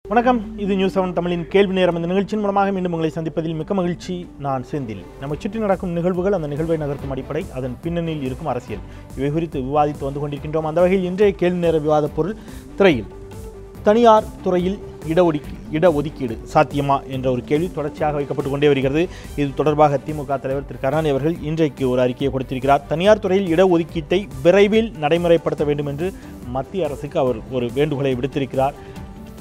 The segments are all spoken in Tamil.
வணக்கம். இது நியூஸ் 7 தமிழின் கேள்வி நேரம். இந்த நிகழ்ச்சியின் மூலமாக மீண்டும் உங்களை சந்திப்பதில் மிக்க மகிழ்ச்சி. நான் செந்தில். நம்ம சுற்றி நடக்கும் நிகழ்வுகள், அந்த நிகழ்வை நகர்த்தும் அடிப்படை, அதன் பின்னணியில் இருக்கும் அரசியல், இவை குறித்து விவாதித்து வந்து கொண்டிருக்கின்றோம். அந்த வகையில் இன்றைய கேள்வி நேர விவாத பொருள் திரையில் தனியார் துறையில் இடஒதுக்கீடு சாத்தியமா என்ற ஒரு கேள்வி தொடர்ச்சியாக வைக்கப்பட்டு கொண்டே வருகிறது. இது தொடர்பாக திமுக தலைவர் திரு கருணாநிதி அவர்கள் இன்றைக்கு ஒரு அறிக்கையை கொடுத்திருக்கிறார். தனியார் துறையில் இடஒதுக்கீட்டை விரைவில் நடைமுறைப்படுத்த வேண்டும் என்று மத்திய அரசுக்கு அவர் ஒரு வேண்டுகோளை விடுத்திருக்கிறார்.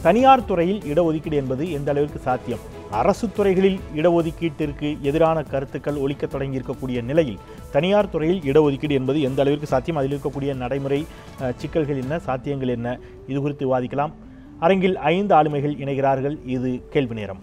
தனியார் துறையில் இடஒதுக்கீடு என்பது எந்த அளவிற்கு சாத்தியம்? அரசு துறைகளில் இடஒதுக்கீட்டிற்கு எதிரான கருத்துக்கள் ஒலிக்க தொடங்கி இருக்கக்கூடிய நிலையில் தனியார் துறையில் இடஒதுக்கீடு என்பது எந்த அளவிற்கு சாத்தியம், அதில் இருக்கக்கூடிய நடைமுறை சிக்கல்கள் என்ன, சாத்தியங்கள் என்ன, இது குறித்து விவாதிக்கலாம். அரங்கில் 5 ஆளுமைகள் இணைகிறார்கள். இது கேள்வி நேரம்.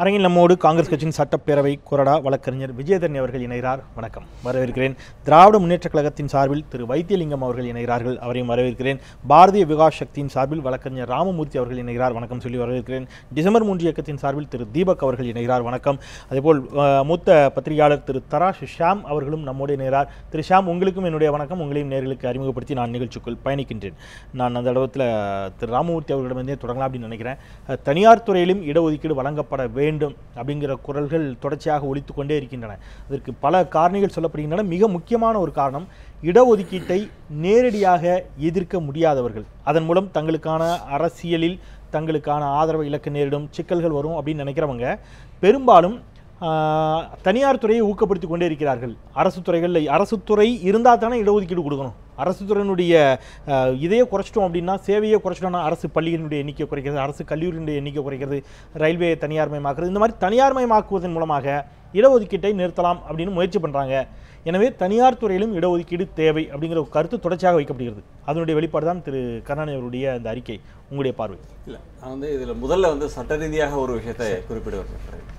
அரங்கில் நம்மோடு காங்கிரஸ் கட்சியின் சட்டப்பேரவை கொறடா வழக்கறிஞர் விஜயதரணி அவர்கள் இணைகிறார். வணக்கம், வரவேற்கிறேன். திராவிட முன்னேற்ற கழகத்தின் சார்பில் திரு வைத்தியலிங்கம் அவர்கள் இணைகிறார்கள். அவரையும் வரவேற்கிறேன். பாரதிய விகாஸ் சக்தியின் சார்பில் வழக்கறிஞர் ராமமூர்த்தி அவர்கள் இணைகிறார். வணக்கம் சொல்லி வரவேற்கிறேன். டிசம்பர் 3 இயக்கத்தின் சார்பில் திரு தீபக் அவர்கள் இணைகிறார். வணக்கம். அதேபோல் மூத்த பத்திரிகையாளர் திரு தராஷ் ஷாம் அவர்களும் நம்மோடு இணைகிறார். திரு ஷாம், உங்களுக்கும் என்னுடைய வணக்கம். உங்களையும் நேர்களுக்கு அறிமுகப்படுத்தி நான் நிகழ்ச்சிக்குள் பயணிக்கின்றேன். நான் அந்த இடத்துல திரு ராமமூர்த்தி அவர்களிடமிருந்தே தொடங்கலாம் அப்படின்னு நினைக்கிறேன். தனியார் துறையிலும் இடஒதுக்கீடு வழங்கப்பட வேண்டும் அப்படிங்கிற குரல்கள் தொடர்ச்சியாக ஒலித்து கொண்டே இருக்கின்றன. அதற்கு பல காரணிகள் சொல்லப்படுகின்றன. மிக முக்கியமான ஒரு காரணம், இடஒதுக்கீட்டை நேரடியாக எதிர்க்க முடியாதவர்கள், அதன் மூலம் தங்களுக்கான அரசியலில் தங்களுக்கான ஆதரவை இழக்க நேரிடும், சிக்கல்கள் வரும் அப்படின்னு நினைக்கிறவங்க பெரும்பாலும் தனியார் துறையை ஊக்கப்படுத்தி கொண்டே இருக்கிறார்கள். அரசு துறைகளில் அரசு துறை இருந்தால் தானே இடஒதுக்கீடு கொடுக்கணும். அரசு துறையினுடைய இதையே குறைச்சிட்டோம் அப்படின்னா, சேவையை குறைச்சிட்டோம்னா அரசு பள்ளிகளினுடைய எண்ணிக்கை குறைக்கிறது, அரசு கல்லூரியினுடைய எண்ணிக்கை குறைக்கிறது, ரயில்வேயை தனியார்மயமாக்குறது, இந்த மாதிரி தனியார்மயமாக்குவதன் மூலமாக இடஒதுக்கீட்டை நிறுத்தலாம் அப்படின்னு முயற்சி பண்ணுறாங்க. எனவே தனியார் துறையிலும் இடஒதுக்கீடு தேவை அப்படிங்கிற ஒரு கருத்து தொடர்ச்சியாக வைக்கப்படுகிறது. அதனுடைய வெளிப்பாடு தான் திரு கருணாநிதி அவருடைய அந்த அறிக்கை. உங்களுடைய பார்வை? இல்லை, நான் இதில் முதல்ல சட்ட ரீதியாக ஒரு விஷயத்தை குறிப்பிட விரும்புகிறேன்.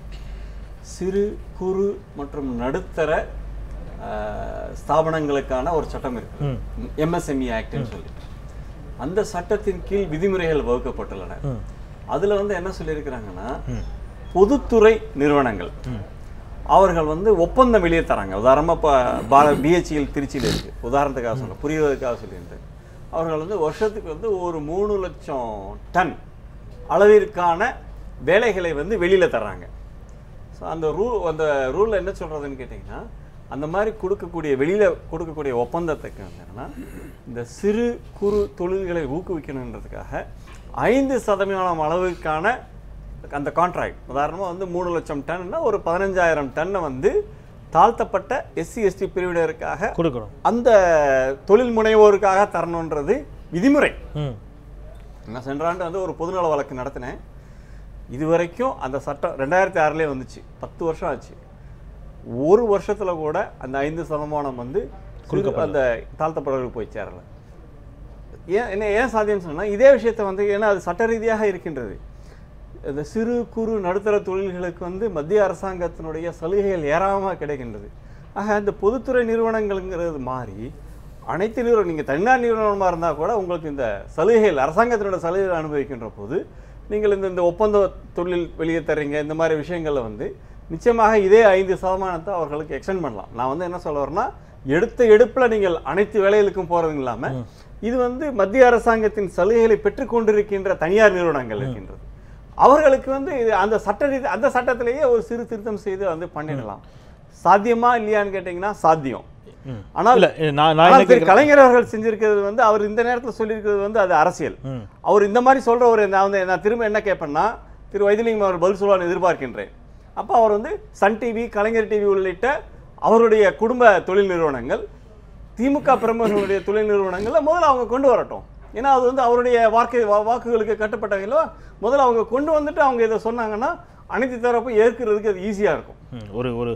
சிறு குறு மற்றும் நடுத்தர ஸ்தாபனங்களுக்கான ஒரு சட்டம் இருக்கு, MSME ஆக்ட்னு சொல்லி. அந்த சட்டத்தின் கீழ் விதிமுறைகள் வகுக்கப்பட்டுள்ளன. அதுல என்ன சொல்லியிருக்கிறாங்கன்னா, பொதுத்துறை நிறுவனங்கள் அவர்கள் ஒப்பந்தம் வெளியே தராங்க. உதாரணமா BHEL திருச்சியில் இருக்கு, உதாரணத்துக்காக சொல்ல புரிவதற்காக சொல்லியிருந்தேன். அவர்கள் வருஷத்துக்கு ஒரு 3 லட்சம் டன் அளவிற்கான வேலைகளை வெளியில தர்றாங்க. ஸோ அந்த ரூல் என்ன சொல்றதுன்னு கேட்டிங்கன்னா, அந்த மாதிரி வெளியில் கொடுக்கக்கூடிய ஒப்பந்தத்துக்கு என்னன்னா, இந்த சிறு குறு தொழில்களை ஊக்குவிக்கணுன்றதுக்காக 5% அளவுக்கான அந்த கான்ட்ராக்ட், உதாரணமாக 3 லட்சம் டன்னா ஒரு 15,000 டன்னை தாழ்த்தப்பட்ட SC/ST பிரிவினருக்காக கொடுக்கணும், அந்த தொழில் முனைவோருக்காக தரணுன்றது விதிமுறை. நான் சென்ற ஆண்டு ஒரு பொதுநல வழக்கு நடத்தினேன். இதுவரைக்கும் அந்த சட்டம் 2006 வந்துச்சு, 10 வருஷம் ஆச்சு. ஒரு வருஷத்துல கூட அந்த 5% அந்த தாழ்த்தப்பட்டவர்களுக்கு போய் சேரல. ஏன் சாத்தியம் சொன்னா, இதே விஷயத்தை ஏன்னா அது சட்ட ரீதியாக இருக்கின்றது. இந்த சிறு குறு நடுத்தர தொழில்களுக்கு மத்திய அரசாங்கத்தினுடைய சலுகைகள் ஏராளமாக கிடைக்கின்றது. ஆக இந்த பொதுத்துறை நிறுவனங்கள்ங்கிறது மாறி அனைத்து நிறுவனம், நீங்கள் தனியார் நிறுவனமாக இருந்தால் கூட உங்களுக்கு இந்த சலுகைகள், அரசாங்கத்தினுடைய சலுகைகள் அனுபவிக்கின்ற போது நீங்கள் இந்த ஒப்பந்த தொழில் வெளியே தர்றீங்க. இந்த மாதிரி விஷயங்களில் நிச்சயமாக இதே 5% அவர்களுக்கு எக்ஸ்டெண்ட் பண்ணலாம். நான் என்ன சொல்ல வரேன்னா, எடுப்பில் நீங்கள் அனைத்து வேலைகளுக்கும் போகிறது இல்லாமல் இது மத்திய அரசாங்கத்தின் சலுகைகளை பெற்றுக்கொண்டிருக்கின்ற தனியார் நிறுவனங்கள் இருக்கின்றது. அவர்களுக்கு அந்த அந்த சட்டத்திலேயே ஒரு சிறு திருத்தம் செய்து பண்ணிடலாம். சாத்தியமா இல்லையான்னு கேட்டீங்கன்னா சாத்தியம். ஆனால் கலைஞர் அவர்கள் செஞ்சிருக்கிறது அவர் இந்த நேரத்தில் சொல்லியிருக்கிறது அது அரசியல். அவர் இந்த மாதிரி சொல்ற ஒரு நான் திரும்ப என்ன கேட்பேன்னா, திரு வைத்தியலிங்கம் அவர் பதில் சொல்லுவான்னு எதிர்பார்க்கின்றேன். அப்போ அவர் சன் டிவி, கலைஞர் டிவி உள்ளிட்ட அவருடைய குடும்ப தொழில் நிறுவனங்கள், திமுக பிரமுகர்களுடைய தொழில் நிறுவனங்கள்ல முதல்ல அவங்க கொண்டு வரட்டும். ஏன்னா அது அவருடைய வாக்குகளுக்கு கட்டுப்பட்டவங்களோ முதல்ல அவங்க கொண்டு வந்துட்டு அவங்க இதை சொன்னாங்கன்னா அனைத்து தரப்பும் ஏற்கிறதுக்கு அது ஈஸியா இருக்கும். ஒரு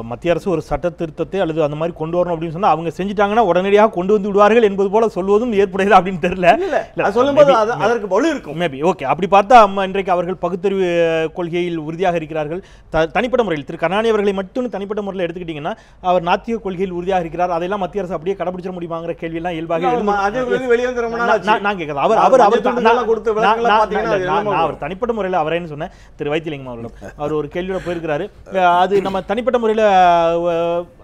மத்திய அரசு ஒரு சட்ட திருத்தத்தை அல்லது அந்த மாதிரி கொண்டு வரணும் அப்படின்னு சொன்னா அவங்க செஞ்சுட்டாங்கன்னா உடனடியாக கொண்டு வந்து விடுவார்கள் என்பது போல சொல்வதும் ஏற்புடையது அப்படின்னு தெரியல. சொல்லும்போது அதற்கு வலு இருக்கும். Maybe okay. அப்படி பார்த்தா இன்றைக்கு அவர்கள் பகுத்தறிவு கொள்கையில் உறுதியாக இருக்கிறார்கள். தனிப்பட்ட முறையில் திரு கருணாநிதி அவர்களை மட்டும் தனிப்பட்ட முறையில் எடுத்துக்கிட்டீங்கன்னா, அவர் நாத்திக கொள்கையில் உறுதியாக இருக்கிறார். அதெல்லாம் மத்திய அரசு அப்படியே கடைபிடிச்சிட முடியுமாங்கிற கேள்வி எல்லாம் இயல்பாக நான் கேட்கறது. அவர் தனிப்பட்ட முறையில் அவரேன்னு சொன்ன திரு வைத்தியலிங்கம் அவர்களிடம் அவர் ஒரு கேள்வியோட போயிருக்கிறாரு. அது நம்ம தனிப்பட்ட முறையில்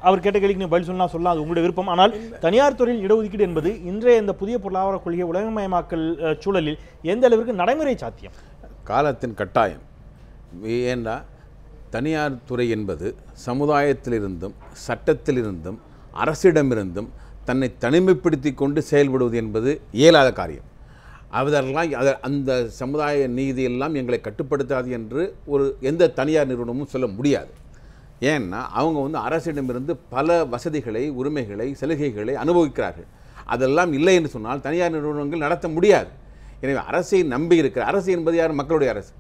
அவர் கேட்ட கேள்விக்கு பதில் சொல்லலாம், அது உங்களுடைய விருப்பம். ஆனால் தனியார் துறையில் இடஒதுக்கீடு என்பது இன்றைய இந்த புதிய பொருளாதார கொள்கை உலகமயமாக்கல் சூழலில் எந்த அளவிற்கு நடைமுறை சாத்தியம்? காலத்தின் கட்டாயம். ஏன்னா தனியார் துறை என்பது சமுதாயத்திலிருந்தும் சட்டத்திலிருந்தும் அரசிடமிருந்தும் தன்னை தனிமைப்படுத்தி கொண்டு செயல்படுவது என்பது இயலாத காரியம். அதெல்லாம் அந்த சமுதாய நீதியெல்லாம் எங்களை கட்டுப்படுத்தாது என்று எந்த தனியார் நிறுவனமும் சொல்ல முடியாது. ஏன்னா அவங்க வந்து அரசிடமிருந்து பல வசதிகளை, உரிமைகளை, சலுகைகளை அனுபவிக்கிறார்கள். அதெல்லாம் இல்லை என்று சொன்னால் தனியார் நிறுவனங்கள் நடத்த முடியாது. எனவே அரசை நம்பி இருக்கிற அரசு என்பது யார்? மக்களுடைய அரசு.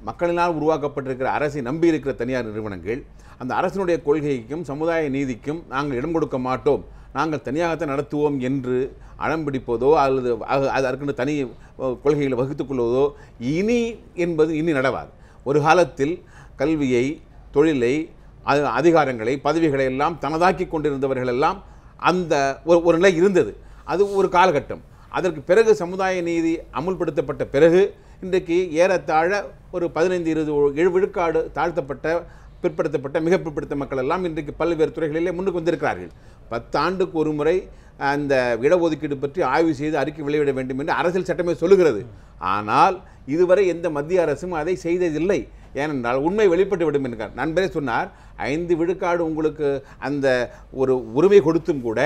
மக்களினால் உருவாக்கப்பட்டிருக்கிற அரசை நம்பி இருக்கிற தனியார் நிறுவனங்கள் அந்த அரசினுடைய கொள்கைக்கும் சமுதாய நீதிக்கும் நாங்கள் இடம் கொடுக்க மாட்டோம், நாங்கள் தனியாகத்தான் நடத்துவோம் என்று அடம்பிடிப்பதோ அல்லது அதற்கென்று தனி கொள்கைகளை வகுத்துக் கொள்வதோ இனி நடவாது. ஒரு காலத்தில் கல்வியை, தொழிலை, அதிகாரங்களை, பதவிகளை எல்லாம் தனதாக்கி கொண்டிருந்தவர்கள் எல்லாம் அந்த ஒரு நிலை இருந்தது. அது ஒரு காலகட்டம். அதற்கு பிறகு சமுதாய நீதி அமுல்படுத்தப்பட்ட பிறகு இன்றைக்கு ஏறத்தாழ ஒரு 15-20 விழுக்காடு தாழ்த்தப்பட்ட, பிற்படுத்தப்பட்ட, மிக பிற்படுத்த மக்கள் எல்லாம் இன்றைக்கு பல்வேறு துறைகளிலே முன்னுக்கு வந்திருக்கிறார்கள். 10 ஆண்டுக்கு ஒரு முறை அந்த இடஒதுக்கீடு பற்றி ஆய்வு செய்து அறிக்கை வெளியிட வேண்டும் என்று அரசியல் சட்டமே சொல்லுகிறது. ஆனால் இதுவரை எந்த மத்திய அரசும் அதை செய்ததில்லை. ஏனென்றால் உண்மை வெளிப்பட்டு விடும் என்கிறார். நண்பரே சொன்னார், 5 விழுக்காடு உங்களுக்கு அந்த ஒரு உரிமை கொடுத்தும் கூட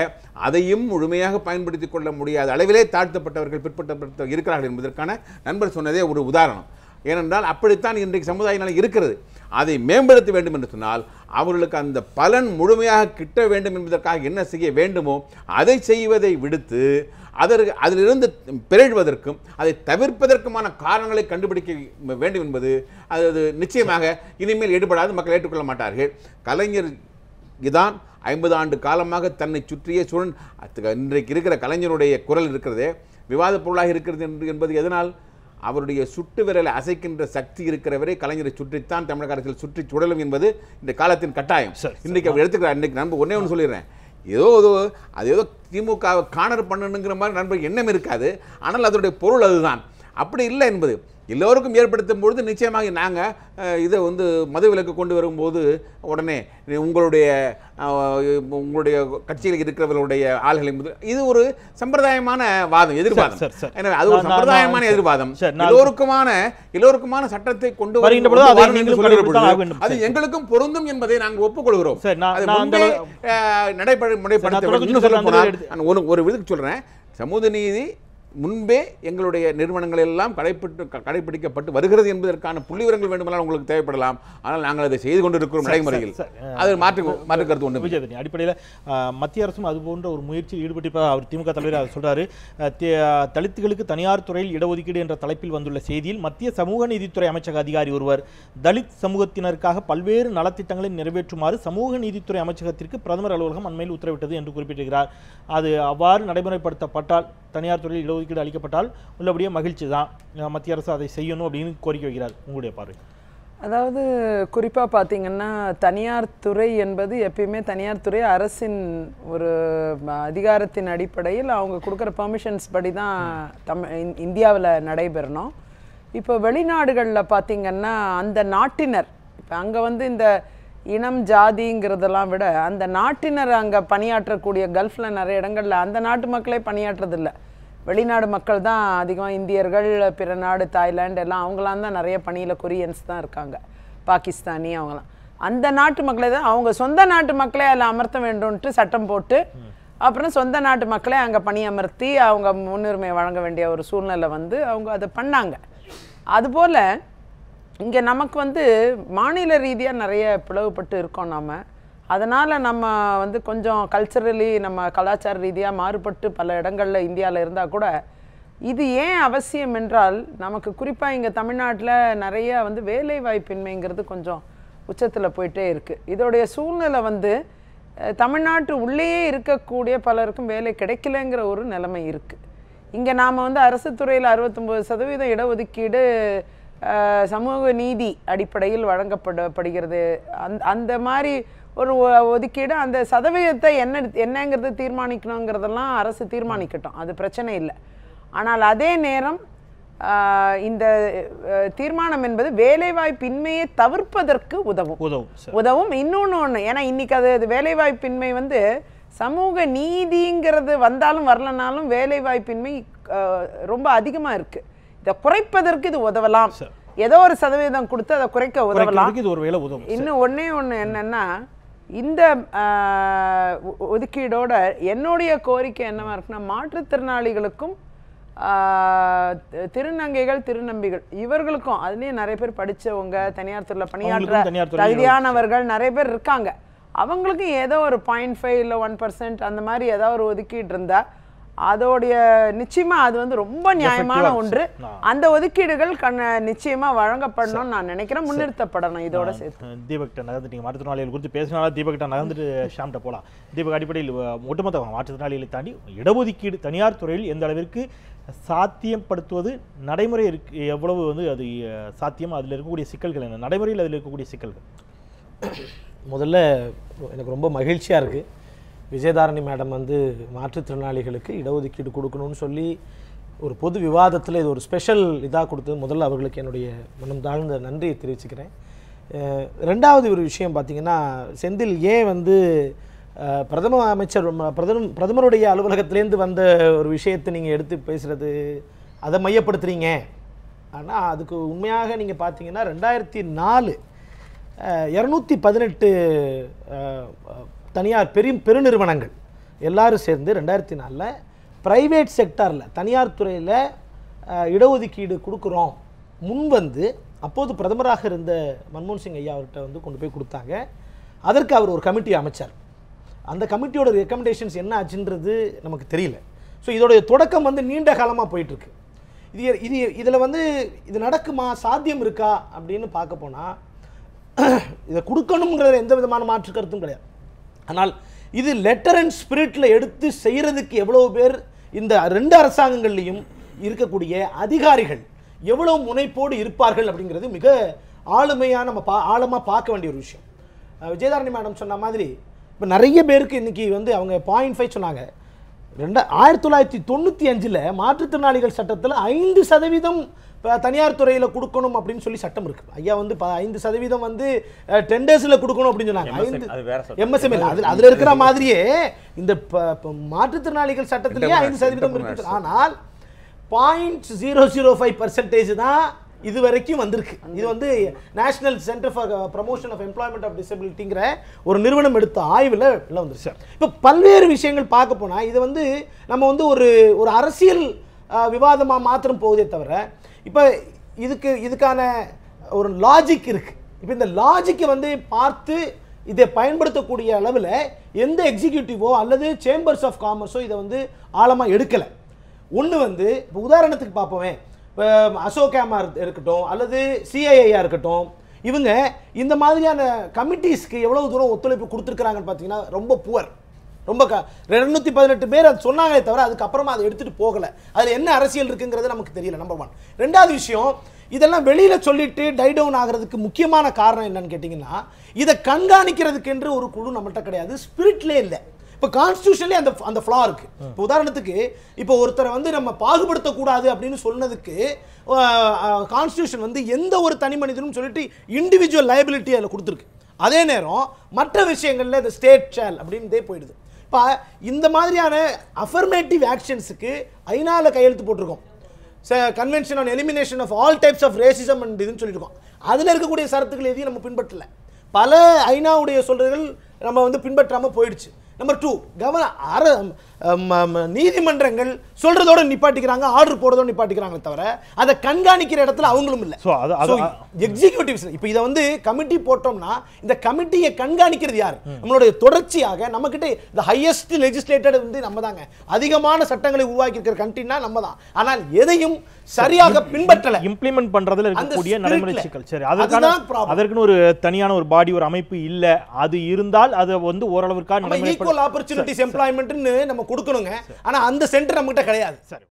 அதையும் முழுமையாக பயன்படுத்தி கொள்ள முடியாத அளவிலே தாழ்த்தப்பட்டவர்கள், பிற்படுத்தப்பட்ட இருக்கிறார்கள் என்பதற்கான நண்பர் சொன்னதே ஒரு உதாரணம். ஏனென்றால் அப்படித்தான் இன்றைக்கு சமுதாய நிலை இருக்கிறது. அதை மேம்படுத்த வேண்டும் என்று சொன்னால் அவர்களுக்கு அந்த பலன் முழுமையாக கிட்ட வேண்டும் என்பதற்காக என்ன செய்ய வேண்டுமோ அதை செய்வதை விடுத்து அதிலிருந்து பிறழ்வதற்கும் அதை தவிர்ப்பதற்குமான காரணங்களை கண்டுபிடிக்க வேண்டும் என்பது அது நிச்சயமாக இனிமேல் ஈடுபடாது, மக்கள் ஏற்றுக்கொள்ள மாட்டார்கள். கலைஞர் இதான் 50 ஆண்டு காலமாக தன்னை சுற்றிய சூழல் இன்றைக்கு இருக்கிற கலைஞருடைய குரல் இருக்கிறதே விவாத பொருளாக இருக்கிறது என்பது எதனால்? அவருடைய சுட்டு விரலை அசைக்கின்ற சக்தி இருக்கிறவரை கலைஞரை சுற்றித்தான் தமிழக அரசியல் சுற்றி சுடலும் என்பது இந்த காலத்தின் கட்டாயம். இன்றைக்கு அவர் எடுத்துக்கிறார். இன்றைக்கு நண்பர் ஒன்னே ஒன்று சொல்லிடுறேன், ஏதோ திமுகவை காணர் பண்ணணுங்கிற மாதிரி நண்பர் எண்ணம் இருக்காது. ஆனால் அதனுடைய பொருள் அதுதான். அப்படி இல்லை என்பது எல்லோருக்கும் ஏற்படுத்தும் பொழுது நிச்சயமாக நாங்கள் இதை வந்து மதுவிலக்கு கொண்டு வரும்போது உடனே உங்களுடைய கட்சியில் இருக்கிறவர்களுடைய ஆள்களை இது ஒரு சம்பிரதாயமான வாதம், எதிர்வாதம். எனவே அது ஒரு சம்பிரதாயமான எதிர்வாதம். எல்லோருக்குமான சட்டத்தை கொண்டு அது எங்களுக்கும் பொருந்தும் என்பதை நாங்கள் ஒப்புக்கொள்கிறோம். நடைமுறைப்படுத்த ஒரு விதத்துக்கு சொல்றேன், சமூக நீதி முன்பே எங்களுடைய நிறுவனங்கள் எல்லாம் கடைபிடிக்கப்பட்டு வருகிறது என்பதற்கான புள்ளிவிவரங்கள் வேண்டுமானால் உங்களுக்கு தேவைப்படலாம். ஆனால் நாங்கள் அதை செய்து கொண்டிருக்கிறோம் நடைமுறையில். அது மாற்று கருத்து ஒன்று. விஜயதரணி, அடிப்படையில் மத்திய அரசும் அது போன்ற ஒரு முயற்சியில் ஈடுபட்டிருப்பதாக அவர் திமுக தலைவர் அவர் சொல்றாரு. தலித்துகளுக்கு தனியார் துறையில் இடஒதுக்கீடு என்ற தலைப்பில் வந்துள்ள செய்தியில் மத்திய சமூக நீதித்துறை அமைச்சக அதிகாரி ஒருவர் தலித் சமூகத்தினருக்காக பல்வேறு நலத்திட்டங்களை நிறைவேற்றுமாறு சமூக நீதித்துறை அமைச்சகத்திற்கு பிரதமர் அலுவலகம் அண்மையில் உத்தரவிட்டது என்று குறிப்பிட்டிருக்கிறார். அது அவ்வாறு நடைமுறைப்படுத்தப்பட்டால், தனியார் துறையில் இடஒதுக்கீடு அளிக்கப்பட்டால் உள்ளபடியே மகிழ்ச்சி தான், மத்திய அரசு அதை செய்யணும் அப்படின்னு கோரிக்கை வைக்கிறார். உங்களுடைய பார்வை? அதாவது குறிப்பாக பார்த்தீங்கன்னா தனியார் துறை என்பது எப்பயுமே தனியார் துறை அரசின் ஒரு அதிகாரத்தின் அடிப்படையில் அவங்க கொடுக்குற பெர்மிஷன்ஸ் படி தான் இந்தியாவில் நடைபெறணும். இப்போ வெளிநாடுகளில் பார்த்தீங்கன்னா அந்த நாட்டினர், இப்போ அங்கே வந்து இந்த இனம் ஜாதிங்கிறதெல்லாம் விட அந்த நாட்டினர் அங்கே பணியாற்றக்கூடிய கல்ஃபில் நிறைய இடங்களில் அந்த நாட்டு மக்களே பணியாற்றுறதில்லை, வெளிநாடு மக்கள் தான் அதிகமாக. இந்தியர்கள், பிற நாடு, தாய்லாந்து எல்லாம் அவங்களாம் தான் நிறைய பணியில், கொரியன்ஸ் தான் இருக்காங்க, பாகிஸ்தானி, அவங்களாம் அந்த நாட்டு மக்களே தான். அவங்க சொந்த நாட்டு மக்களே அதில் அமர்த்த வேண்டும்ன்ட்டு சட்டம் போட்டு அப்புறம் சொந்த நாட்டு மக்களே அங்கே பணியமர்த்தி அவங்க முன்னுரிமை வழங்க வேண்டிய ஒரு சூழ்நிலை வந்து அவங்க அதை பண்ணாங்க. அதுபோல் இங்கே நமக்கு வந்து மாநில ரீதியாக நிறைய பிளவுபட்டு இருக்கோம் நாம். அதனால் நம்ம வந்து கொஞ்சம் கல்ச்சரலி நம்ம கலாச்சார ரீதியாக மாறுபட்டு பல இடங்களில் இந்தியாவில் இருந்தால் கூட இது ஏன் அவசியம் என்றால், நமக்கு குறிப்பாக இங்கே தமிழ்நாட்டில் நிறைய வந்து வேலை வாய்ப்பின்மைங்கிறது கொஞ்சம் உச்சத்தில் போயிட்டே இருக்குது. இதோடைய சூழ்நிலை வந்து தமிழ்நாட்டு உள்ளேயே இருக்கக்கூடிய பலருக்கும் வேலை கிடைக்கலங்கிற ஒரு நிலைமை இருக்குது. இங்கே நாம் வந்து அரசு துறையில் 69% இடஒதுக்கீடு சமூக நீதி அடிப்படையில் வழங்கப்படுகிறது. அந்த மாதிரி ஒரு ஒதுக்கீடு, அந்த சதவீதத்தை என்னங்கிறது தீர்மானிக்கணுங்கிறதெல்லாம் அரசு தீர்மானிக்கட்டும், அது பிரச்சனை இல்லை. ஆனால் அதே நேரம் இந்த தீர்மானம் என்பது வேலைவாய்ப்பின்மையை தவிர்ப்பதற்கு உதவும். இன்னொன்று ஏன்னா இன்னைக்கு அது வேலைவாய்ப்பின்மை வந்து சமூக நீதிங்கிறது வந்தாலும் வரலனாலும் வேலைவாய்ப்பின்மை ரொம்ப அதிகமாக இருக்கு. இதை குறைப்பதற்கு இது உதவலாம். ஏதோ ஒரு சதவீதம் கொடுத்து அதை குறைக்க உதவலாம். இன்னும் ஒண்ணு என்னன்னா இந்த ஒதுக்கீடோட என்னுடைய கோரிக்கை என்னவா இருக்குன்னா மாற்றுத்திறனாளிகளுக்கும் திருநங்கைகள் திருநம்பிகள் இவர்களுக்கும் அதுலேயும் நிறைய பேர் படித்தவங்க தனியார் துறையில் பணியாற்ற தகுதியானவர்கள் நிறைய பேர் இருக்காங்க. அவங்களுக்கும் ஏதோ ஒரு 0.5 இல்லை 1% அந்த மாதிரி ஏதோ ஒரு ஒதுக்கீடு இருந்தா அதோடைய நிச்சயமா அது வந்து ரொம்ப நியாயமான ஒன்று. அந்த ஒதுக்கீடுகள் நிச்சயமா வழங்கப்படணும்னு நான் நினைக்கிறேன், முன்னிறுத்தப்படணும். இதோட சேர்த்து தீபக்ட நகர்ந்துட்டீங்க, மாற்றுத்திறனாளிகள் குறித்து பேசினாலும் தீபக்ட நகர்ந்துட்டு ஷாம்கிட்ட போகலாம். தீபக் அடிப்படையில் ஒட்டுமொத்த மாற்றுத்திறனாளிகளை தாண்டி இடஒதுக்கீடு தனியார் துறையில் எந்த அளவிற்கு சாத்தியப்படுத்துவது நடைமுறை இருக்கு, எவ்வளவு வந்து அது சாத்தியம், அதில் இருக்கக்கூடிய சிக்கல்கள் என்ன, நடைமுறையில் அதில் இருக்கக்கூடிய சிக்கல்கள்? முதல்ல எனக்கு ரொம்ப மகிழ்ச்சியாக இருக்குது, விஜயதாரணி மேடம் வந்து மாற்றுத்திறனாளிகளுக்கு இடஒதுக்கீடு கொடுக்கணும்னு சொல்லி ஒரு பொது விவாதத்தில் இது ஒரு ஸ்பெஷல் இதாக கொடுத்தது. முதல்ல அவர்களுக்கு என்னுடைய மனம் தாழ்ந்த நன்றியை தெரிவிச்சுக்கிறேன். ரெண்டாவது ஒரு விஷயம் பார்த்திங்கன்னா, செந்தில் ஏன் வந்து பிரதம அமைச்சர் பிரதமருடைய அலுவலகத்திலேருந்து வந்த ஒரு விஷயத்தை நீங்கள் எடுத்து பேசுகிறது அதை மையப்படுத்துகிறீங்க. ஆனால் அதுக்கு உண்மையாக நீங்கள் பார்த்தீங்கன்னா 2004 218 தனியார் பெருநிறுவனங்கள் எல்லாரும் சேர்ந்து 2004 ப்ரைவேட் செக்டாரில் தனியார் துறையில் இடஒதுக்கீடு கொடுக்குறோம் முன் வந்து அப்போது பிரதமராக இருந்த மன்மோகன் சிங் ஐயா அவர்கிட்ட வந்து கொண்டு போய் கொடுத்தாங்க. அதற்கு அவர் ஒரு கமிட்டி அமைச்சார். அந்த கமிட்டியோட ரெக்கமெண்டேஷன்ஸ் என்ன ஆச்சுன்றது நமக்கு தெரியல. ஸோ இதோடைய தொடக்கம் வந்து நீண்ட காலமாக போயிட்டுருக்கு. இதில் வந்து இது நடக்குமா, சாத்தியம் இருக்கா அப்படின்னு பார்க்க போனால் இதை கொடுக்கணுங்கிற எந்த விதமான மாற்று கருத்தும் கிடையாது. ஆனால் இது லெட்டர் அண்ட் ஸ்பிரிட்டில் எடுத்து செய்கிறதுக்கு எவ்வளோ பேர் இந்த 2 அரசாங்கங்கள்லையும் இருக்கக்கூடிய அதிகாரிகள் எவ்வளோ முனைப்போடு இருப்பார்கள் அப்படிங்கிறது மிக ஆளுமையாக ஆழமாக பார்க்க வேண்டிய ஒரு விஷயம். விஜயதாரணி மேடம் சொன்ன மாதிரி இப்போ நிறைய பேருக்கு இன்றைக்கி வந்து அவங்க 0.5 சொன்னாங்க. 1995 மாற்றுத்திறனாளிகள் சட்டத்தில் 5% தனியார் துறையில் கொடுக்கணும் அப்படின்னு சொல்லி சட்டம் இருக்கு. ஐயா வந்து 5% வந்து டெண்டர்ஸில் கொடுக்கணும் அப்படின்னு சொன்னாங்க. MSML அதில் இருக்கிற மாதிரியே இந்த மாற்றுத்திறனாளிகள் சட்டத்திலேயே 5% இருக்கு. ஆனால் 0.005% தான் இது வரைக்கும் வந்திருக்கு. இது வந்து national centre for promotion of employment of டிசபிலிட்டிங்கிற ஒரு நிறுவனம் எடுத்த ஆய்வில் எல்லாம் வந்துருச்சு. இப்போ பல்வேறு விஷயங்கள் பார்க்க போனால் இது வந்து நம்ம வந்து ஒரு அரசியல் விவாதமாக மாத்திரம் போவதே தவிர இப்போ இதுக்கான ஒரு லாஜிக் இருக்குது. இப்போ இந்த லாஜிக்கை வந்து பார்த்து இதை பயன்படுத்தக்கூடிய அளவில் எந்த எக்ஸிக்யூட்டிவோ அல்லது சேம்பர்ஸ் ஆஃப் காமர்ஸோ இதை வந்து ஆழமாக எடுக்கலை. ஒன்று வந்து இப்போ உதாரணத்துக்கு பார்ப்போமே, இப்போ அசோகேமா இருக்கட்டும் அல்லது சிஐஐயா இருக்கட்டும், இவங்க இந்த மாதிரியான கமிட்டிஸ்க்கு எவ்வளவு தூரம் ஒத்துழைப்பு கொடுத்துருக்குறாங்கன்னு பார்த்தீங்கன்னா ரொம்ப புவர். ரொம்ப 218 பேர் அது சொன்னாங்களே தவிர அதுக்கப்புறமா அதை எடுத்துகிட்டு போகலை. அதில் என்ன அரசியல் இருக்குங்கிறது நமக்கு தெரியல. நம்பர் 1. ரெண்டாவது விஷயம், இதெல்லாம் வெளியில் சொல்லிட்டு டை டவுன் ஆகிறதுக்கு முக்கியமான காரணம் என்னன்னு கேட்டிங்கன்னா, இதை கண்காணிக்கிறதுக்கு என்று ஒரு குழு நம்மகிட்ட கிடையாது, ஸ்பிரிட்லே இல்லை. இப்போ கான்ஸ்டியூஷன்லேயே அந்த ஃப்ளா இருக்குது. இப்போ உதாரணத்துக்கு இப்போ ஒருத்தரை வந்து நம்ம பாகுபடுத்தக்கூடாது அப்படின்னு சொன்னதுக்கு கான்ஸ்டியூஷன் வந்து எந்த ஒரு தனி மனிதனும் சொல்லிட்டு இண்டிவிஜுவல் லைபிலிட்டி அதில் கொடுத்துருக்கு. அதே நேரம் மற்ற விஷயங்களில் இந்த ஸ்டேட் ஷேல் அப்படின்றதே போயிடுது. இப்போ இந்த மாதிரியான அஃபர்மேட்டிவ் ஆக்ஷன்ஸுக்கு ஐநாவில் கையெழுத்து போட்டிருக்கோம். Convention on elimination of all types of racism and இதுன்னு சொல்லியிருக்கோம். அதில் இருக்கக்கூடிய சரத்துக்கள் எதையும் நம்ம பின்பற்றல. பல ஐநாவுடைய சொல்றதுகள் நம்ம வந்து பின்பற்றாமல் போயிடுச்சு. நம்பர் 2, நீதிமன்றங்கள் சொல்றதோட நிப்பாட்டிக்கிறாங்க, ஆர்டர் போடுறதோட நிப்பாட்டிக்கிறாங்களே தவிர அதை கண்காணிக்கிற இடத்துல அவங்களும் இல்லை. எக்ஸிக்யூட்டிவ்ஸ் இப்போ இதை வந்து கமிட்டி போட்டோம்னா இந்த கமிட்டியை கண்காணிக்கிறது யார்? நம்மளுடைய தொடர்ச்சியாக நம்ம கிட்ட இந்த ஹையஸ்ட் லெஜிஸ்லேட்டர் வந்து நம்ம தாங்க. அதிகமான சட்டங்களை உருவாக்கி இருக்கிற கண்ட்ரினா நம்ம தான். ஆனால் எதையும் சரியாக பின்பற்றல, இம்ப்ளிமெண்ட் பண்றதுல இருக்கக்கூடிய நடைமுறை சிக்கல். சரி, அதற்குன்னு ஒரு தனியான ஒரு பாடி, ஒரு அமைப்பு இல்ல. அது இருந்தால் அது வந்து ஓரளவுக்கு ஈக்குவல் ஆப்பர்ச்சுனிட்டிஸ் எம்ப்ளாய்மெண்ட்னு நம்ம கொடுக்கணுங்க. ஆனா அந்த சென்டர் நம்ம கிட்ட கிடையாது. சரி.